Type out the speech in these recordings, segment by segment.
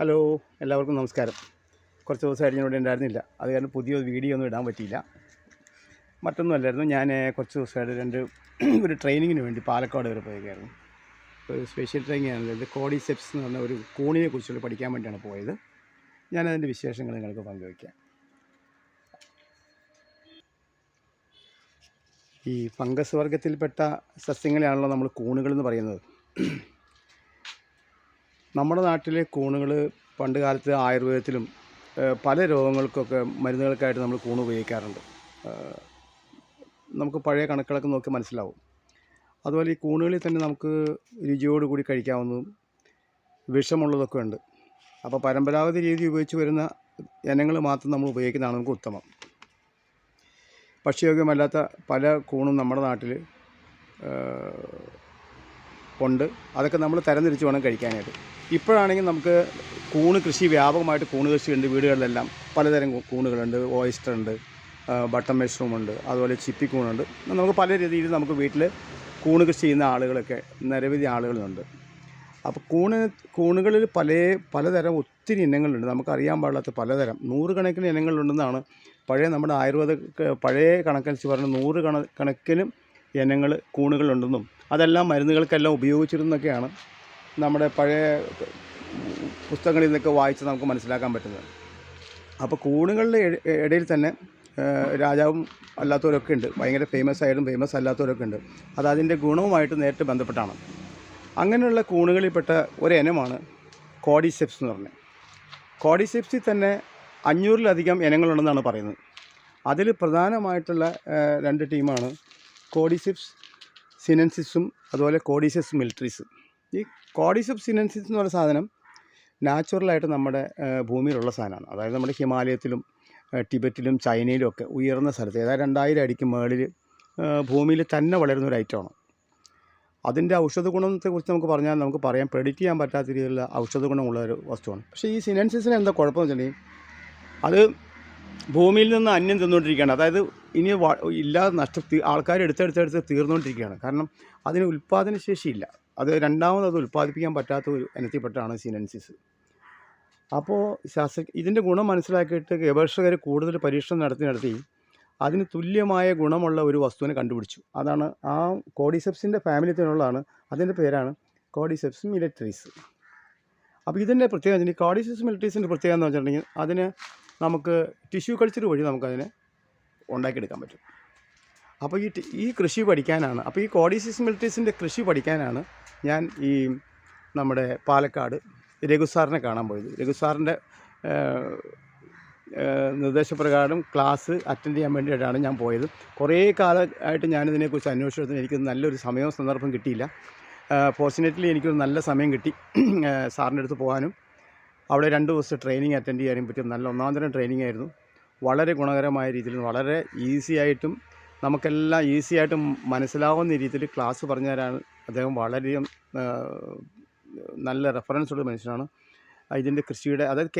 Hello, എല്ലാവർക്കും നമസ്കാരം. കുറച്ച് ദിവസമായിട്ട് ഞാൻ ഇവിടെ ഉണ്ടായിരുന്നില്ല. അത് കാരണം പുതിയൊരു വീഡിയോ ഒന്നും ഇടാൻ പറ്റിയില്ല. മറ്റൊന്നുമല്ലായിരുന്നു, ഞാൻ കുറച്ച് ദിവസമായിട്ട് ഒരു ട്രെയിനിങ്ങിന് വേണ്ടി പാലക്കാട് വരെ പോയേക്കായിരുന്നു. ഒരു സ്പെഷ്യൽ ട്രെയിനിങ് ആണ്. ഇത് കോഡിസെപ്സ് എന്ന് പറഞ്ഞ ഒരു കൂണിനെ കുറിച്ചുള്ള പഠിക്കാൻ വേണ്ടിയാണ് പോയത്. ഞാനതിൻ്റെ വിശേഷങ്ങൾ നിങ്ങൾക്ക് പങ്കുവയ്ക്കാം. ഈ ഫംഗസ് വർഗത്തിൽപ്പെട്ട സസ്യങ്ങളെയാണല്ലോ നമ്മൾ കൂണുകളെന്ന് പറയുന്നത്. നമ്മുടെ നാട്ടിലെ കൂണുകൾ പണ്ട് കാലത്ത് ആയുർവേദത്തിലും പല രോഗങ്ങൾക്കൊക്കെ മരുന്നുകൾക്കായിട്ട് നമ്മൾ കൂണ് ഉപയോഗിക്കാറുണ്ട്. നമുക്ക് പഴയ കണക്കുകളൊക്കെ നോക്കി മനസ്സിലാവും. അതുപോലെ ഈ കൂണുകളിൽ തന്നെ നമുക്ക് രുചിയോടുകൂടി കഴിക്കാവുന്നതും വിഷമുള്ളതൊക്കെ ഉണ്ട്. അപ്പോൾ പരമ്പരാഗത രീതി ഉപയോഗിച്ച് വരുന്ന ഇനങ്ങൾ മാത്രം നമ്മൾ ഉപയോഗിക്കുന്നതാണ് നമുക്ക് ഉത്തമം. ഭക്ഷ്യയോഗ്യമല്ലാത്ത പല കൂണും നമ്മുടെ നാട്ടിൽ ഉണ്ട്. അതൊക്കെ നമ്മൾ തരംതിരിച്ച് വേണം കഴിക്കാനായിട്ട്. ഇപ്പോഴാണെങ്കിൽ നമുക്ക് കൂണ് കൃഷി വ്യാപകമായിട്ട് കൂണ് കൃഷിയുണ്ട്. വീടുകളിലെല്ലാം പലതരം കൂണുകളുണ്ട്. ഓയിസ്റ്റർ ഉണ്ട്, ബട്ടൺ മഷ്റൂം ഉണ്ട്, അതുപോലെ ചിപ്പിക്കൂണുണ്ട്. നമുക്ക് പല രീതിയിൽ നമുക്ക് വീട്ടിൽ കൂണ് കൃഷി ചെയ്യുന്ന ആളുകളൊക്കെ നിരവധി ആളുകളുണ്ട്. അപ്പോൾ കൂണുകളിൽ പലതരം ഒത്തിരി ഇനങ്ങളുണ്ട്. നമുക്കറിയാൻ പാടില്ലാത്ത പലതരം നൂറുകണക്കിന് ഇനങ്ങളുണ്ടെന്നാണ് നമ്മുടെ ആയുർവേദ പഴയ കണക്കനുസരിച്ച് പറഞ്ഞ കണക്കിന് ഇനങ്ങൾ കൂണുകളുണ്ടെന്നും അതെല്ലാം മരുന്നുകൾക്കെല്ലാം ഉപയോഗിച്ചിരുന്നൊക്കെയാണ് നമ്മുടെ പഴയ പുസ്തകങ്ങളിൽ നിന്നൊക്കെ വായിച്ച് നമുക്ക് മനസ്സിലാക്കാൻ പറ്റുന്നത്. അപ്പോൾ കൂണുകളുടെ ഇടയിൽ തന്നെ രാജാവും അല്ലാത്തവരൊക്കെ ഉണ്ട്. ഭയങ്കര ഫേമസ് ആയിട്ടും ഫേമസ് അല്ലാത്തവരൊക്കെ ഉണ്ട്. അത് അതിൻ്റെ ഗുണവുമായിട്ട് നേരിട്ട് ബന്ധപ്പെട്ടാണ്. അങ്ങനെയുള്ള കൂണുകളിൽപ്പെട്ട ഒരിനമാണ് കോഡിസെപ്സ് എന്ന് പറഞ്ഞത്. കോഡിസെപ്സിൽ തന്നെ 500-ലധികം ഇനങ്ങളുണ്ടെന്നാണ് പറയുന്നത്. അതിൽ പ്രധാനമായിട്ടുള്ള 2 ടീമാണ് കോഡിസെപ്സ് സിനൻസിസും അതുപോലെ കോഡിസെപ്സ് മിലിറ്ററീസും. ഈ കോഡിസെപ്സ് സിനൻസിസ് എന്ന് പറയുന്ന സാധനം നാച്ചുറലായിട്ട് നമ്മുടെ ഭൂമിയിലുള്ള സാധനമാണ്. അതായത് നമ്മുടെ ഹിമാലയത്തിലും ടിബറ്റിലും ചൈനയിലും ഒക്കെ ഉയർന്ന സ്ഥലത്ത്, ഏതായത് 2000 അടിക്ക് മുകളിൽ ഭൂമിയിൽ തന്നെ വളരുന്ന ഒരു ഐറ്റമാണ്. അതിൻ്റെ ഔഷധ ഗുണത്തെക്കുറിച്ച് നമുക്ക് പറയാം പ്രെഡിക്റ്റ് ചെയ്യാൻ പറ്റാത്ത രീതിയിലുള്ള ഔഷധ ഗുണമുള്ള ഒരു വസ്തുവാണ്. പക്ഷേ ഈ സിനൻസിസിന് എന്താ കുഴപ്പമെന്ന് വെച്ചിട്ടുണ്ടെങ്കിൽ അത് ഭൂമിയിൽ നിന്ന് അന്യം തിന്നുകൊണ്ടിരിക്കുകയാണ്. അതായത് ഇനി ഇല്ലാതെ ആൾക്കാർ എടുത്തെടുത്ത് തീർന്നുകൊണ്ടിരിക്കുകയാണ്. കാരണം അതിന് ഉൽപ്പാദനശേഷിയില്ല. അത് രണ്ടാമത് ഉൽപ്പാദിപ്പിക്കാൻ പറ്റാത്ത ഒരു ഇനത്തിൽപ്പെട്ടാണ് സിനൻസിസ്. അപ്പോൾ ഇതിൻ്റെ ഗുണം മനസ്സിലാക്കിയിട്ട് ഗവേഷകർ കൂടുതൽ പരീക്ഷണം നടത്തി അതിന് തുല്യമായ ഗുണമുള്ള ഒരു വസ്തുവിനെ കണ്ടുപിടിച്ചു. അതാണ് ആ കോഡിസെപ്സിൻ്റെ ഫാമിലി തന്നെയുള്ളതാണ്. അതിൻ്റെ പേരാണ് കോഡിസെപ്സ് മിലിറ്ററീസ്. അപ്പോൾ ഇതിൻ്റെ പ്രത്യേകത, ഈ കോഡിസെപ്സ് മിലിറ്ററീസിൻ്റെ പ്രത്യേകത എന്ന് വെച്ചിട്ടുണ്ടെങ്കിൽ അതിന് നമുക്ക് ടിഷ്യൂ കൾച്ചർ വഴി നമുക്കതിനെ ഉണ്ടാക്കിയെടുക്കാൻ പറ്റും. അപ്പോൾ ഈ കൃഷി പഠിക്കാനാണ്, അപ്പോൾ ഈ കോഡിസെപ്സ് മിലിറ്ററീസിൻ്റെ കൃഷി പഠിക്കാനാണ് ഞാൻ ഈ നമ്മുടെ പാലക്കാട് രഘുസാറിനെ കാണാൻ പോയത്. രഘുസാറിൻ്റെ നിർദ്ദേശപ്രകാരം ക്ലാസ് അറ്റൻഡ് ചെയ്യാൻ വേണ്ടിയിട്ടാണ് ഞാൻ പോയത്. കുറേ കാലമായിട്ട് ഞാനിതിനെക്കുറിച്ച് അന്വേഷിച്ചതിന് എനിക്ക് നല്ലൊരു സമയവും സന്ദർഭം കിട്ടിയില്ല. ഫോർച്യുനേറ്റ്ലി എനിക്കൊരു നല്ല സമയം കിട്ടി സാറിൻ്റെ അടുത്ത് പോകാനും അവിടെ 2 ദിവസത്തെ ട്രെയിനിങ് അറ്റൻഡ് ചെയ്യാനും പറ്റും. നല്ല ഒന്നാന്തരം ട്രെയിനിങ് ആയിരുന്നു. വളരെ ഗുണകരമായ രീതിയിൽ വളരെ ഈസിയായിട്ടും നമുക്കെല്ലാം ഈസിയായിട്ടും മനസ്സിലാവുന്ന രീതിയിൽ ക്ലാസ് പറഞ്ഞു തരാൻ അദ്ദേഹം വളരെയധികം നല്ല റെഫറൻസ് ഉള്ള മനുഷ്യനാണ്. ഇതിൻ്റെ കൃഷിയുടെ, അതായത്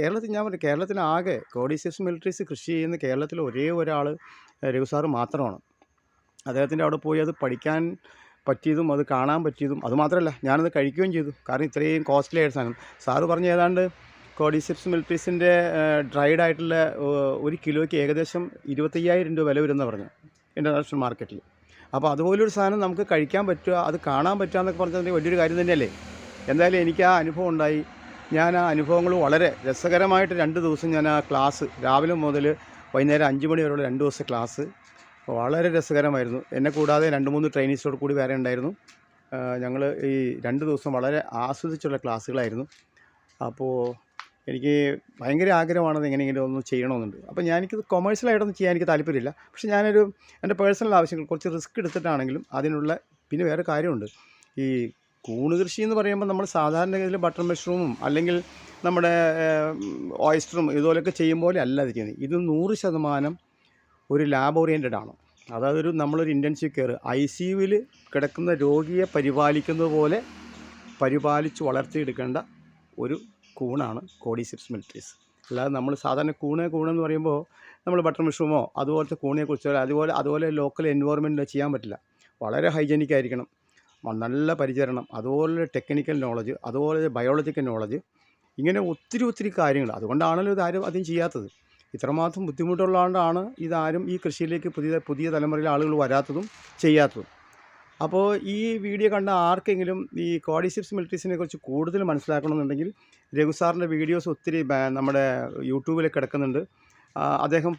കേരളത്തിലാകെ കോഡിസെപ്സ് മിലിറ്ററീസ് കൃഷി ചെയ്യുന്ന കേരളത്തിൽ ഒരേ ഒരാൾ രഘുസാറ് മാത്രമാണ്. അദ്ദേഹത്തിൻ്റെ അവിടെ പോയി അത് പഠിക്കാൻ പറ്റിയതും അത് കാണാൻ പറ്റിയതും അതുമാത്രമല്ല, ഞാനത് കഴിക്കുകയും ചെയ്തു. കാരണം ഇത്രയും കോസ്റ്റ്ലി ആയിട്ട് സാധനം. സാറ് പറഞ്ഞ് ഏതാണ്ട് കോഡിസെപ്സ് മിലിറ്ററീസിൻ്റെ ഡ്രൈഡ് ആയിട്ടുള്ള 1 കിലോയ്ക്ക് ഏകദേശം 25,000 രൂപ വില വരുമെന്ന് പറഞ്ഞു ഇൻ്റർനാഷണൽ മാർക്കറ്റിൽ. അപ്പോൾ അതുപോലൊരു സാധനം നമുക്ക് കഴിക്കാൻ പറ്റുക, അത് കാണാൻ പറ്റുക എന്നൊക്കെ പറഞ്ഞാൽ വലിയൊരു കാര്യം തന്നെയല്ലേ. എന്തായാലും എനിക്ക് ആ അനുഭവം ഉണ്ടായി. ഞാൻ ആ അനുഭവങ്ങൾ വളരെ രസകരമായിട്ട് 2 ദിവസം ഞാൻ ആ ക്ലാസ് രാവിലെ മുതൽ വൈകുന്നേരം 5 മണി വരെയുള്ള 2 ദിവസത്തെ ക്ലാസ് വളരെ രസകരമായിരുന്നു. എന്നെ കൂടാതെ 2-3 ട്രെയിനീസോട് കൂടി വേറെ ഉണ്ടായിരുന്നു. ഞങ്ങൾ ഈ 2 ദിവസം വളരെ ആസ്വദിച്ചുള്ള ക്ലാസ്സുകളായിരുന്നു. അപ്പോൾ എനിക്ക് ഭയങ്കര ആഗ്രഹമാണത് എങ്ങനെയെങ്കിലും ഒന്ന് ചെയ്യണമെന്നുണ്ട്. അപ്പോൾ എനിക്കിത് കൊമേഴ്സ്യലായിട്ടൊന്നും ചെയ്യാൻ എനിക്ക് താല്പര്യമില്ല. പക്ഷേ എൻ്റെ പേഴ്സണൽ ആവശ്യങ്ങൾ കുറച്ച് റിസ്ക് എടുത്തിട്ടാണെങ്കിലും അതിനുള്ള പിന്നെ വേറെ കാര്യമുണ്ട്. ഈ കൂണ് കൃഷി എന്ന് പറയുമ്പോൾ നമ്മൾ സാധാരണഗതിയിൽ ബട്ടൺ മഷ്റൂമും അല്ലെങ്കിൽ നമ്മുടെ ഓയിസ്റ്ററും ഇതുപോലെയൊക്കെ ചെയ്യും പോലെ അല്ല ഇത് ചെയ്യുന്നത്. ഇത് 100% ഒരു ലാബ് ഓറിയൻറ്റഡ് ആണ്. അതായത് നമ്മളൊരു ഇൻറ്റൻസീവ് കെയർ ICUവിൽ കിടക്കുന്ന രോഗിയെ പരിപാലിക്കുന്നത് പോലെ പരിപാലിച്ച് വളർത്തിയെടുക്കേണ്ട ഒരു കൂണാണ് കോഡിസെപ്സ് മിലിറ്ററീസ്. അല്ലാതെ നമ്മൾ സാധാരണ കൂണെന്ന് പറയുമ്പോൾ നമ്മൾ ബട്ടൺ മഷ്റൂമോ അതുപോലത്തെ കൂണിനെക്കുറിച്ചോ അതുപോലെ ലോക്കൽ എൻവയോൺമെൻറ്റിൽ ചെയ്യാൻ പറ്റില്ല. വളരെ ഹൈജനിക് ആയിരിക്കണം, നല്ല പരിചരണം, അതുപോലെ ടെക്നിക്കൽ നോളജ്, അതുപോലെ ബയോളജിക്കൽ നോളജ്, ഇങ്ങനെ ഒത്തിരി കാര്യങ്ങൾ. അതുകൊണ്ടാണല്ലോ ഇതാരും അധികം ചെയ്യാത്തത്. ഇത്രമാത്രം ബുദ്ധിമുട്ടുള്ളതുകൊണ്ടാണ് ഇതാരും ഈ കൃഷിയിലേക്ക് പുതിയ തലമുറയിലെ ആളുകൾ വരാത്തതും ചെയ്യാത്തതും. അപ്പോൾ ഈ വീഡിയോ കണ്ട ആർക്കെങ്കിലും ഈ ക്വാഡ്രിസെപ്സ് മിലിറ്ററീസിനെ കുറിച്ച് കൂടുതൽ മനസ്സിലാക്കണമെന്നുണ്ടെങ്കിൽ രഘു സാറിൻ്റെ വീഡിയോസ് ഒത്തിരി നമ്മുടെ യൂട്യൂബിൽ കിടക്കുന്നുണ്ട്. അദ്ദേഹം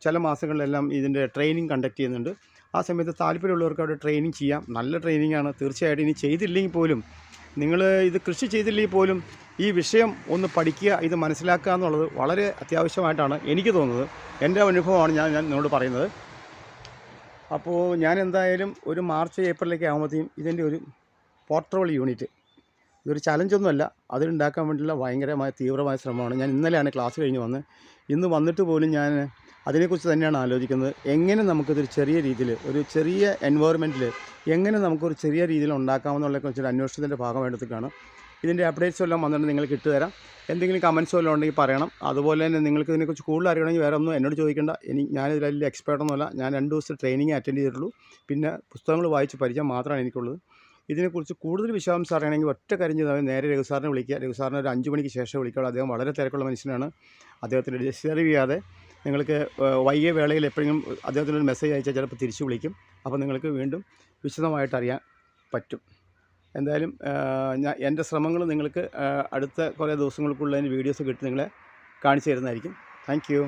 ചില മാസങ്ങളിലെല്ലാം ഇതിൻ്റെ ട്രെയിനിങ് കണ്ടക്ട് ചെയ്യുന്നുണ്ട്. ആ സമയത്ത് താല്പര്യമുള്ളവർക്ക് അവിടെ ട്രെയിനിങ് ചെയ്യാം. നല്ല ട്രെയിനിങ്ങാണ്. തീർച്ചയായിട്ടും ഇനി ചെയ്തില്ലെങ്കിൽ പോലും നിങ്ങൾ ഇത് കൃഷി ചെയ്തില്ലെങ്കിൽ പോലും ഈ വിഷയം ഒന്ന് പഠിക്കുക, ഇത് മനസ്സിലാക്കുക എന്നുള്ളത് വളരെ അത്യാവശ്യമായിട്ടാണ് എനിക്ക് തോന്നുന്നത്. എൻ്റെ അനുഭവമാണ് ഞാൻ നിങ്ങളോട് പറയുന്നത്. അപ്പോൾ ഞാൻ എന്തായാലും ഒരു മാർച്ച് ഏപ്രിലൊക്കെ ആകുമ്പോഴത്തേക്കും ഇതിൻ്റെ ഒരു പോർട്ടബിൾ യൂണിറ്റ്, ഇതൊരു ചലഞ്ചൊന്നുമല്ല, അതുണ്ടാക്കാൻ വേണ്ടിയുള്ള ഭയങ്കരമായ തീവ്രമായ ശ്രമമാണ്. ഞാൻ ഇന്നലെയാണ് ക്ലാസ് കഴിഞ്ഞ് വന്നത്. ഇന്ന് വന്നിട്ട് പോലും ഞാൻ അതിനെക്കുറിച്ച് തന്നെയാണ് ആലോചിക്കുന്നത്. എങ്ങനെ നമുക്കിതൊരു ചെറിയ രീതിയിൽ, ഒരു ചെറിയ എൻവയോൺമെൻറ്റിൽ എങ്ങനെ നമുക്കൊരു ചെറിയ രീതിയിൽ ഉണ്ടാക്കാമെന്നുള്ളതിനെക്കുറിച്ചൊരു അന്വേഷണത്തിൻ്റെ ഭാഗമായിട്ടാണ്. ഇതിൻ്റെ അപ്ഡേറ്റ്സ് എല്ലാം വന്നിട്ട് നിങ്ങൾക്ക് ഇട്ടുതരാം. എന്തെങ്കിലും കമൻസോ എല്ലാം ഉണ്ടെങ്കിൽ പറയണം. അതുപോലെ തന്നെ നിങ്ങൾക്ക് ഇതിനെക്കുറിച്ച് കൂടുതൽ അറിയണമെങ്കിൽ വേറെ ഒന്നും എന്നോട് ചോദിക്കേണ്ട. ഞാനിതിൽ വലിയ എക്സ്പേർട്ടൊന്നുമല്ല. ഞാൻ 2 ദിവസത്തെ ട്രെയിനിങ് അറ്റൻഡ് ചെയ്തിട്ടുള്ളൂ. പിന്നെ പുസ്തകങ്ങൾ വായിച്ച് പരിചയം മാത്രമാണ് എനിക്കുള്ളത്. ഇതിനെക്കുറിച്ച് കൂടുതൽ വിശദാംശം അറിയണമെങ്കിൽ ഒറ്റ കാര്യം ചെയ്താൽ നേരെ രഘു സാറിനെ വിളിക്കുക. രഘു സാറിനെ ഒരു 5 മണിക്ക് ശേഷം വിളിക്കുക. അദ്ദേഹം വളരെ തിരക്കുള്ള മനുഷ്യനാണ്. അദ്ദേഹത്തിന് ഡിസ്റ്റർബ് ചെയ്യാതെ നിങ്ങൾക്ക് വൈകിയ വേളയിൽ എപ്പോഴെങ്കിലും അദ്ദേഹത്തിനൊരു മെസ്സേജ് അയച്ചാൽ ചിലപ്പോൾ തിരിച്ച് വിളിക്കും. അപ്പോൾ നിങ്ങൾക്ക് വീണ്ടും വിശദമായിട്ട് അറിയാൻ പറ്റും. എന്തായാലും എൻ്റെ ശ്രമങ്ങൾ നിങ്ങൾക്ക് അടുത്ത കുറേ ദിവസങ്ങൾക്കുള്ള വീഡിയോസ് കിട്ടി നിങ്ങളെ കാണിച്ചു തരുന്നതായിരിക്കും. Thank you.